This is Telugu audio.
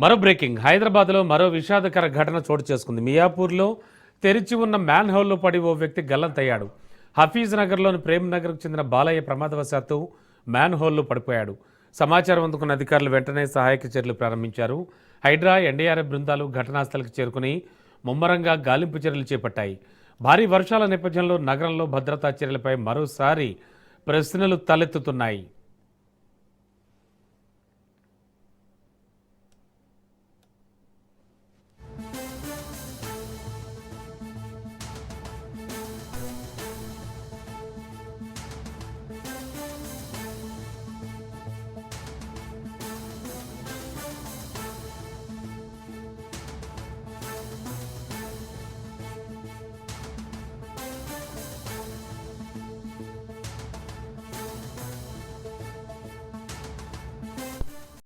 మరో బ్రేకింగ్ హైదరాబాద్లో మరో విషాదకర ఘటన చోటు చేసుకుంది. మియాపూర్లో తెరిచి ఉన్న మ్యాన్ హోల్లో పడి ఓ వ్యక్తి గల్లంతయ్యాడు. హఫీజ్ నగర్లోని ప్రేమ్ నగర్కు చెందిన బాలయ్య ప్రమాదవశాత్తు మ్యాన్ హోల్లో పడిపోయాడు. సమాచారం అందుకున్న అధికారులు వెంటనే సహాయక చర్యలు ప్రారంభించారు. హైడ్రా, ఎన్డీఆర్ఎఫ్ బృందాలు ఘటనాస్థలికి చేరుకుని ముమ్మరంగా గాలింపు చర్యలు చేపట్టాయి. భారీ వర్షాల నేపథ్యంలో నగరంలో భద్రతా చర్యలపై మరోసారి ప్రశ్నలు తలెత్తుతున్నాయి.